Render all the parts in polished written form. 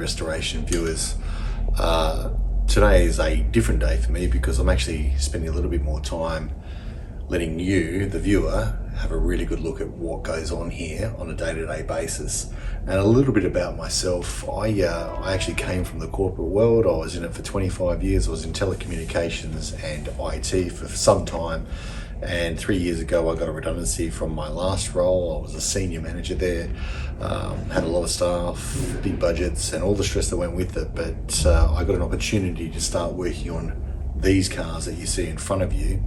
restoration viewers. Today is a different day for me because I'm actually spending a little bit more time letting you, the viewer, have a really good look at what goes on here on a day-to-day basis. And a little bit about myself. I actually came from the corporate world. I was in it for 25 years. I was in telecommunications and IT for some time. And 3 years ago, I got a redundancy from my last role. I was a senior manager there, had a lot of staff, big budgets, and all the stress that went with it. But I got an opportunity to start working on these cars that you see in front of you.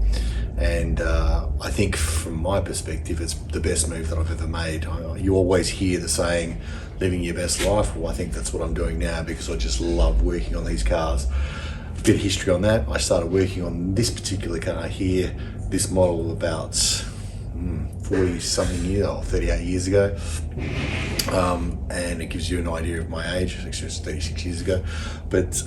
And I think from my perspective, it's the best move that I've ever made. You always hear the saying, living your best life. Well, I think that's what I'm doing now because I just love working on these cars. A bit of history on that. I started working on this particular car here, this model about 40 something years, or 38 years ago. And it gives you an idea of my age. Actually, it was 36 years ago. But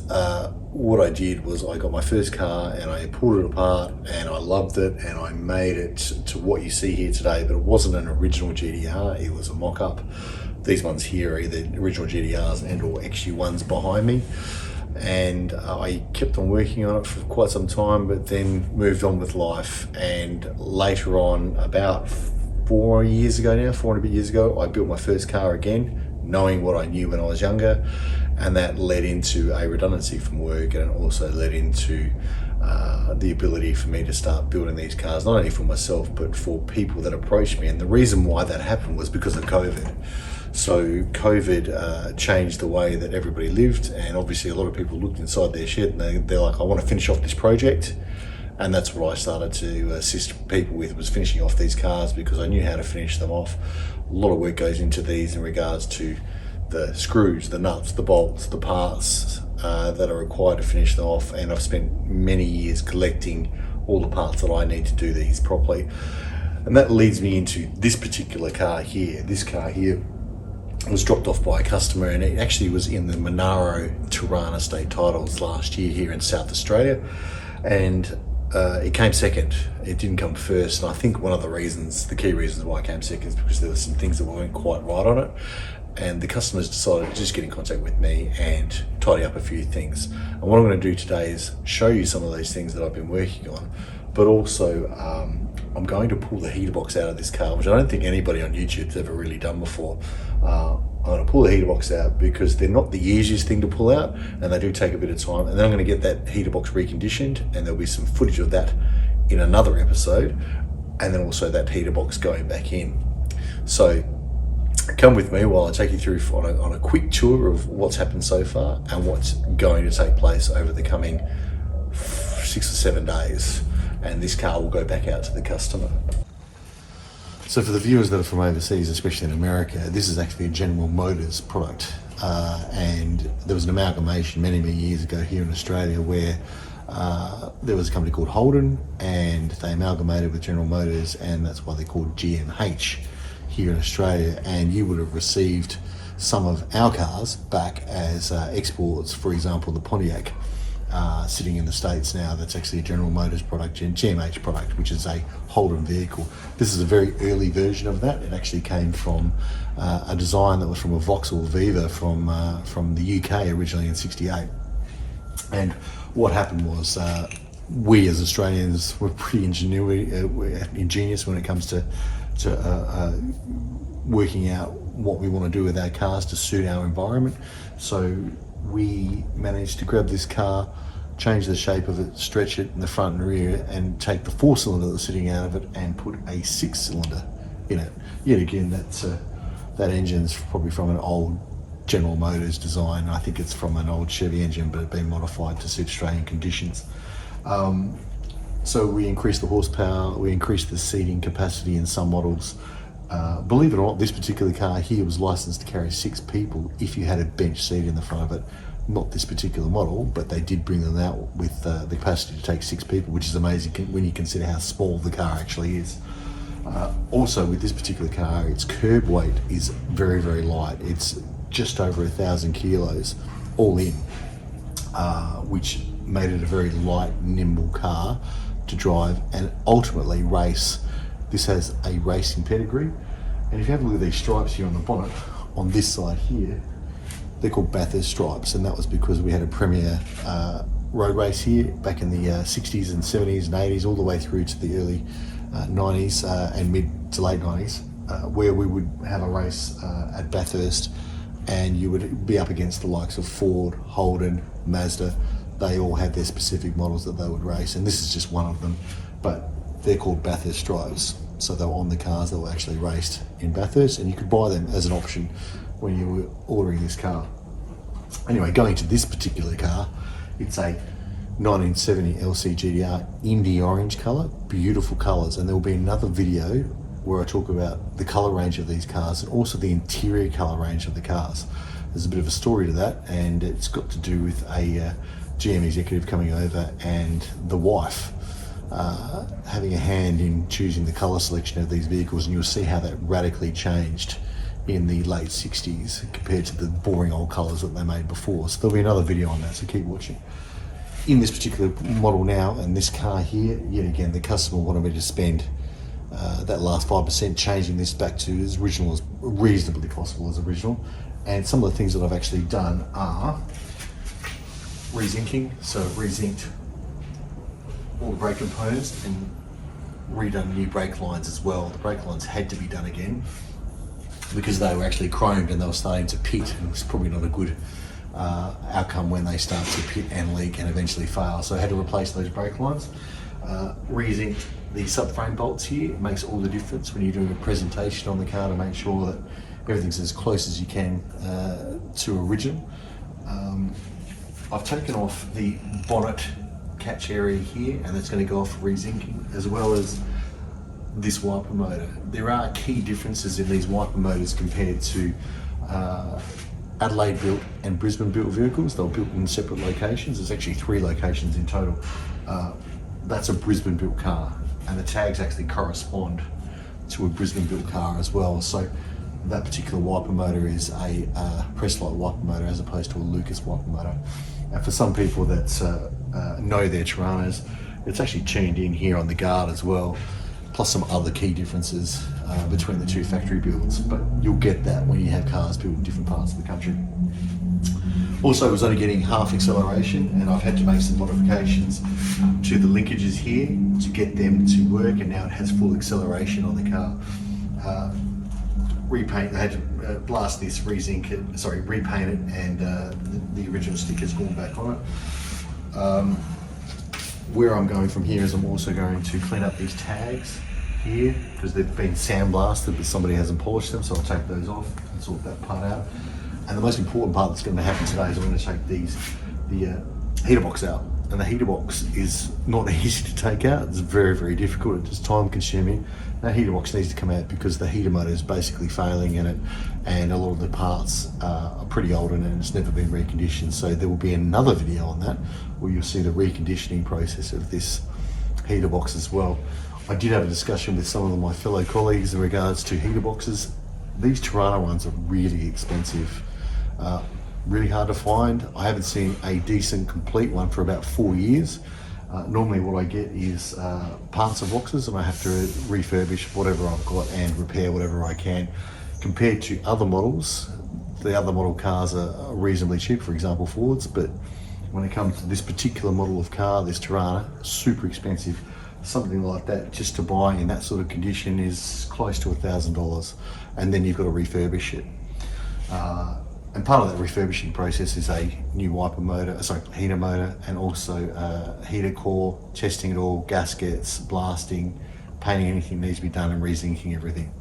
what I did was I got my first car and I pulled it apart and I loved it and I made it to what you see here today. But it wasn't an original GTR, it was a mock-up. These ones here are either original GTRs and or XU1s behind me. And I kept on working on it for quite some time, but then moved on with life. And later on, about 4 years ago now, 4 and a bit years ago, I built my first car again, knowing what I knew when I was younger. And that led into a redundancy from work, and also led into the ability for me to start building these cars, not only for myself, but for people that approached me. And the reason why that happened was because of COVID. So COVID changed the way that everybody lived, and obviously a lot of people looked inside their shed and they're like, I want to finish off this project. And that's what I started to assist people with, was finishing off these cars, because I knew how to finish them off. A lot of work goes into these in regards to the screws, the nuts, the bolts, the parts that are required to finish them off. And I've spent many years collecting all the parts that I need to do these properly. And that leads me into this particular car here. This car here was dropped off by a customer, and it actually was in the Monaro Torana state titles last year here in South Australia. And it came second. It didn't come first. And I think one of the reasons, the key reasons why it came second, is because there were some things that weren't quite right on it. And the customers decided to just get in contact with me and tidy up a few things. And what I'm going to do today is show you some of those things that I've been working on, but also I'm going to pull the heater box out of this car, which I don't think anybody on YouTube's ever really done before. I'm going to pull the heater box out because they're not the easiest thing to pull out, and they do take a bit of time. And then I'm going to get that heater box reconditioned, and there'll be some footage of that in another episode, and then also that heater box going back in. So come with me while I take you through on a quick tour of what's happened so far and what's going to take place over the coming 6 or 7 days. And this car will go back out to the customer. So for the viewers that are from overseas, especially in America, this is actually a General Motors product. And there was an amalgamation many years ago here in Australia where there was a company called Holden, and they amalgamated with General Motors, and that's why they're called GMH here in Australia. And you would have received some of our cars back as exports. For example, the Pontiac sitting in the States now, that's actually a General Motors product, GMH product, which is a Holden vehicle. This is a very early version of that. It actually came from a design that was from a Vauxhall Viva from the UK originally in '68. And what happened was we as Australians were pretty ingenious when it comes to working out what we want to do with our cars to suit our environment. So we managed to grab this car, change the shape of it, stretch it in the front and rear, and take the 4-cylinder that was sitting out of it and put a 6-cylinder in it. Yet again, that engine's probably from an old General Motors design. I think it's from an old Chevy engine, but it's been modified to suit Australian conditions. So we increased the horsepower, we increased the seating capacity in some models. Believe it or not, this particular car here was licensed to carry 6 people if you had a bench seat in the front of it. Not this particular model, but they did bring them out with the capacity to take 6 people, which is amazing when you consider how small the car actually is. Also with this particular car, its curb weight is very light. It's just over 1,000 kilos all in, which made it a very light, nimble car to drive and ultimately race. This has a racing pedigree, and if you have a look at these stripes here on the bonnet, on this side here, They're called Bathurst stripes, and that was because we had a premier road race here back in the 60s and 70s and 80s, all the way through to the early 90s and mid to late 90s, where we would have a race at Bathurst, and you would be up against the likes of Ford, Holden, Mazda. They all had their specific models that they would race, and this is just one of them, but they're called Bathurst stripes. So they were on the cars that were actually raced in Bathurst, and you could buy them as an option when you were ordering this car. Anyway, going to this particular car, it's a 1970 LC GTR Indy orange colour, beautiful colours, and there will be another video where I talk about the colour range of these cars and also the interior colour range of the cars. There's a bit of a story to that, and it's got to do with a GM executive coming over and the wife having a hand in choosing the colour selection of these vehicles, and you'll see how that radically changed in the late 60s compared to the boring old colours that they made before. So there'll be another video on that, so keep watching. In this particular model now, and this car here, yet again, the customer wanted me to spend that last 5% changing this back to as original as reasonably possible as original. And some of the things that I've actually done are rezinking. So I've rezinked all the brake components and redone new brake lines as well. The brake lines had to be done again because they were actually chromed and they were starting to pit, and it's probably not a good outcome when they start to pit and leak and eventually fail. So I had to replace those brake lines. Rezinked the subframe bolts here. It makes all the difference when you're doing a presentation on the car to make sure that everything's as close as you can to original. I've taken off the bonnet catch area here, and it's going to go off for rezinking, as well as this wiper motor. There are key differences in these wiper motors compared to Adelaide built and Brisbane built vehicles. They were built in separate locations. There's actually 3 locations in total. That's a Brisbane built car, and the tags actually correspond to a Brisbane built car as well. So that particular wiper motor is a Presslight wiper motor as opposed to a Lucas wiper motor. And for some people that know their Toranas, it's actually tuned in here on the guard as well, plus some other key differences between the 2 factory builds, but you'll get that when you have cars built in different parts of the country. Also, I was only getting half acceleration, and I've had to make some modifications to the linkages here to get them to work, and now it has full acceleration on the car. Repaint, I had to blast this, repaint it, and the original sticker's gone back on it. Where I'm going from here is I'm also going to clean up these tags here because they've been sandblasted but somebody hasn't polished them, so I'll take those off and sort that part out. And the most important part that's going to happen today is I'm going to take the heater box out. And the heater box is not easy to take out. It's very, very difficult. It's time consuming. That heater box needs to come out because the heater motor is basically failing in it, and a lot of the parts are pretty old in it and it's never been reconditioned. So there will be another video on that where you'll see the reconditioning process of this heater box as well. I did have a discussion with some of my fellow colleagues in regards to heater boxes. These Torana ones are really expensive. Really hard to find. I haven't seen a decent complete one for about 4 years. Normally what I get is parts of boxes, and I have to refurbish whatever I've got and repair whatever I can. Compared to other models, the other model cars are reasonably cheap, for example Fords, but when it comes to this particular model of car, this Torana, super expensive. Something like that just to buy in that sort of condition is close to $1,000, and then you've got to refurbish it. And part of that refurbishing process is a new heater motor, and also heater core, testing it all, gaskets, blasting, painting anything that needs to be done, and rezinking everything.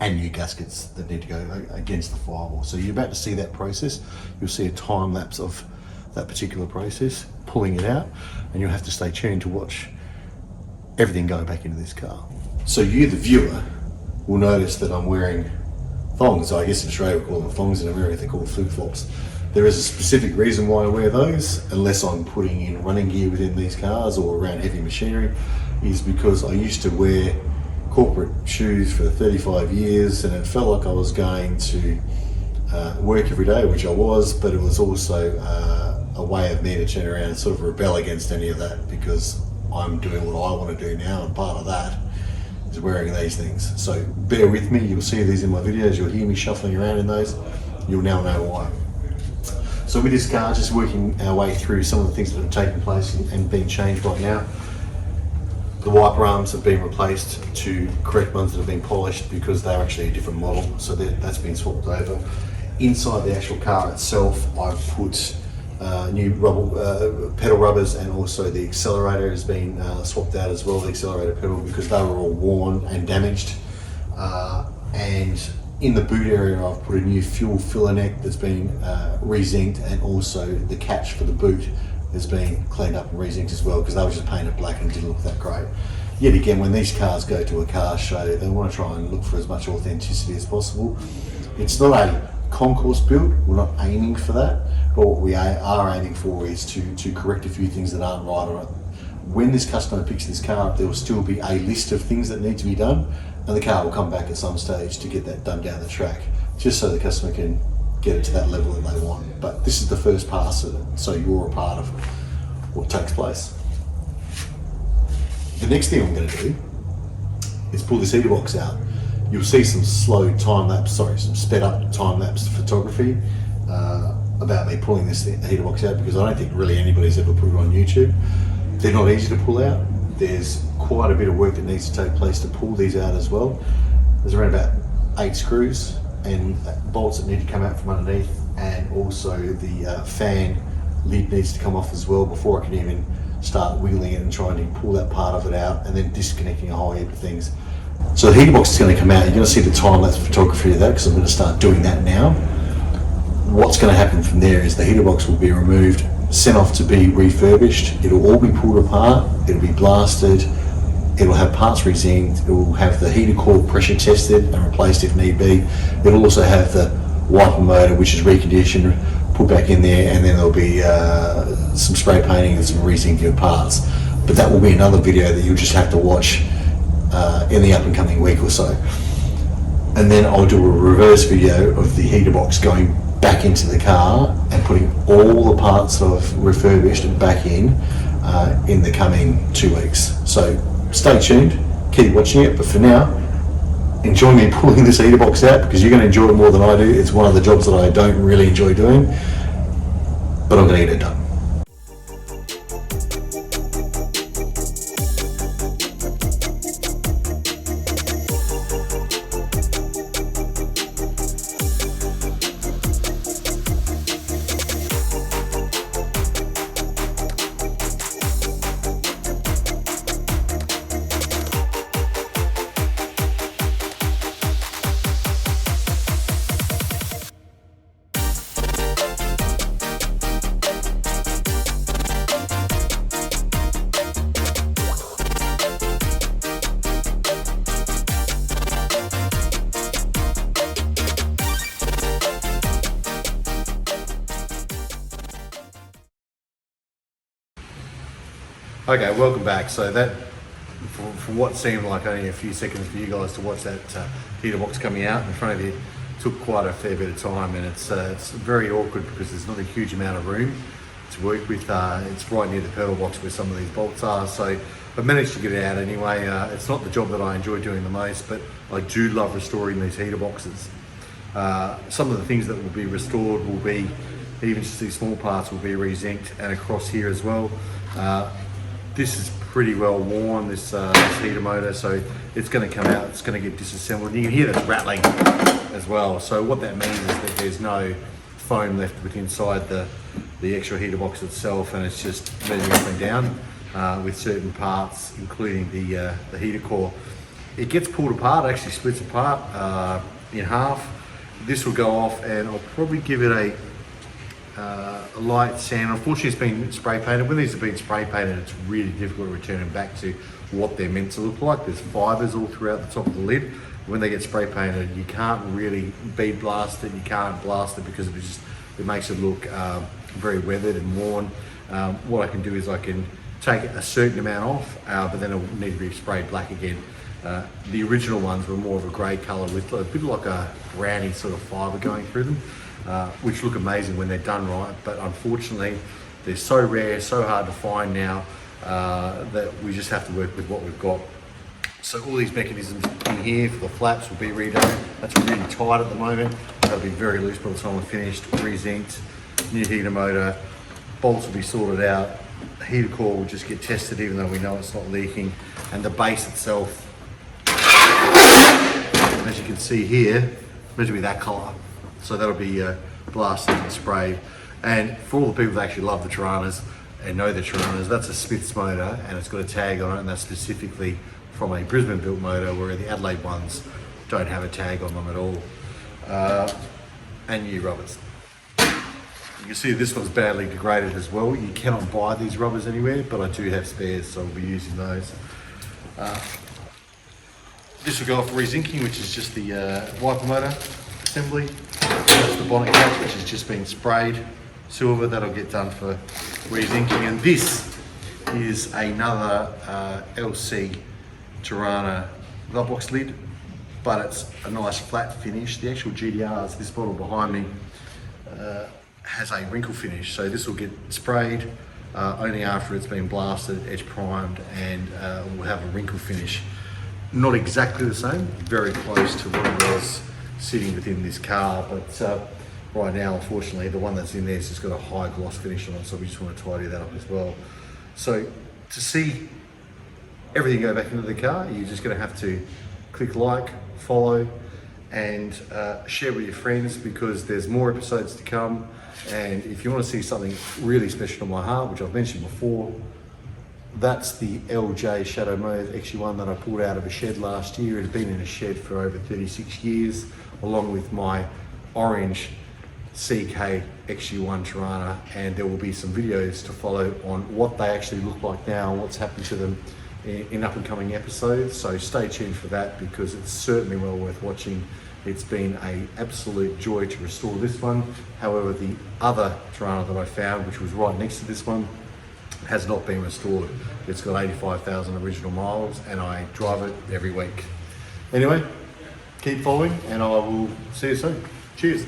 And new gaskets that need to go against the firewall. So you're about to see that process. You'll see a time lapse of that particular process, pulling it out, and you'll have to stay tuned to watch everything going back into this car. So you, the viewer, will notice that I'm wearing thongs. I guess in Australia we call them thongs, in America they're called flip-flops. There is a specific reason why I wear those, unless I'm putting in running gear within these cars or around heavy machinery, is because I used to wear corporate shoes for 35 years and it felt like I was going to work every day, which I was, but it was also a way of me to turn around and sort of rebel against any of that, because I'm doing what I want to do now, and part of that is wearing these things. So bear with me, you'll see these in my videos, you'll hear me shuffling around in those, you'll now know why. So with this car, just working our way through some of the things that have taken place and been changed right now. The wiper arms have been replaced to correct ones that have been polished because they're actually a different model, so that's been swapped over. Inside the actual car itself, I've put new pedal rubbers, and also the accelerator has been swapped out as well, the accelerator pedal, because they were all worn and damaged. And in the boot area, I've put a new fuel filler neck that's been re-zinced, and also the catch for the boot has been cleaned up and re-zinced as well, because they were just painted black and didn't look that great. Yet again, when these cars go to a car show, they want to try and look for as much authenticity as possible. It's not a concourse build, we're not aiming for that, but what we are aiming for is to correct a few things that aren't right on it. When this customer picks this car up, there will still be a list of things that need to be done, and the car will come back at some stage to get that done down the track, just so the customer can get it to that level that they want. But this is the first pass of it, so you're a part of what takes place. The next thing I'm going to do is pull this heater box out. You'll see some some sped up time-lapse photography about me pulling this heater box out, because I don't think really anybody's ever put it on YouTube. They're not easy to pull out. There's quite a bit of work that needs to take place to pull these out as well. There's around about 8 screws and bolts that need to come out from underneath, and also the fan lid needs to come off as well before I can even start wiggling it and trying to pull that part of it out, and then disconnecting a whole heap of things. So the heater box is going to come out. You're going to see the time-lapse photography of that, because I'm going to start doing that now. What's going to happen from there is the heater box will be removed, sent off to be refurbished. It'll all be pulled apart, it'll be blasted, it'll have parts re-zinced, it will have the heater core pressure tested and replaced if need be. It'll also have the wiper motor, which is reconditioned, put back in there, and then there'll be some spray painting and some re-zinking of parts. But that will be another video that you'll just have to watch in the up and coming week or so. And then I'll do a reverse video of the heater box going back into the car and putting all the parts that I've refurbished back in the coming 2 weeks. So stay tuned, keep watching it, but for now, enjoy me pulling this heater box out, because you're going to enjoy it more than I do. It's one of the jobs that I don't really enjoy doing, but I'm going to get it done. Okay, welcome back. So that, for what seemed like only a few seconds for you guys to watch that heater box coming out in front of you, took quite a fair bit of time, and it's very awkward because there's not a huge amount of room to work with. It's right near the pedal box where some of these bolts are, so I've managed to get it out anyway. It's not the job that I enjoy doing the most, but I do love restoring these heater boxes. Some of the things that will be restored will be, even just these small parts will be re-zinced, and across here as well. This is pretty well worn, this heater motor, so it's going to come out, it's going to get disassembled. You can hear this rattling as well. So what that means is that there's no foam left within inside the actual heater box itself, and it's just moving up and down with certain parts, including the heater core. It gets pulled apart, actually splits apart in half. This will go off, and I'll probably give it a light sand. Unfortunately, it's been spray painted. When these have been spray painted, it's really difficult to return them back to what they're meant to look like. There's fibers all throughout the top of the lid. When they get spray painted, you can't really bead blast it. You can't blast it because it makes it look very weathered and worn. What I can do is I can take a certain amount off, but then it'll need to be sprayed black again. The original ones were more of a grey colour with a bit like a browny sort of fibre going through them, which look amazing when they're done right, but unfortunately they're so rare, so hard to find now, that we just have to work with what we've got. So all these mechanisms in here for the flaps will be redone. That's really tight at the moment. That'll be very loose by the time we're finished, re-zinced. new heater motor, bolts will be sorted out, the heater core will just get tested even though we know it's not leaking, and the base itself, as you can see here, meant to be that colour. So that'll be blasted and sprayed. And for all the people that actually love the Toranas and know the Toranas, that's a Smith's motor and it's got a tag on it, and that's specifically from a Brisbane built motor, where the Adelaide ones don't have a tag on them at all. And new rubbers. You can see this one's badly degraded as well. You cannot buy these rubbers anywhere, but I do have spares, so I'll be using those. This will go off rezinking, which is just the wiper motor assembly. That's the bonnet cap, which has just been sprayed silver. That'll get done for rezinking. And this is another LC Torana glove box lid, but it's a nice flat finish. The actual GTRs, this model behind me, has a wrinkle finish, so this will get sprayed only after it's been blasted, edge primed, and will have a wrinkle finish. Not exactly the same, very close to what it was sitting within this car, but right now, unfortunately, the one that's in there has just got a high gloss finish on it, so we just want to tidy that up as well. So to see everything go back into the car, you're just going to have to click like, follow, and share with your friends, because there's more episodes to come. And if you want to see something really special to my heart, which I've mentioned before, that's the LJ Shadow Mode XU1 that I pulled out of a shed last year. It's been in a shed for over 36 years, along with my orange CK XU1 Torana, and there will be some videos to follow on what they actually look like now and what's happened to them in up and coming episodes. So stay tuned for that, because it's certainly well worth watching. It's been an absolute joy to restore this one. However, the other Torana that I found, which was right next to this one, has not been restored. It's got 85,000 original miles and I drive it every week. Anyway, keep following and I will see you soon. Cheers.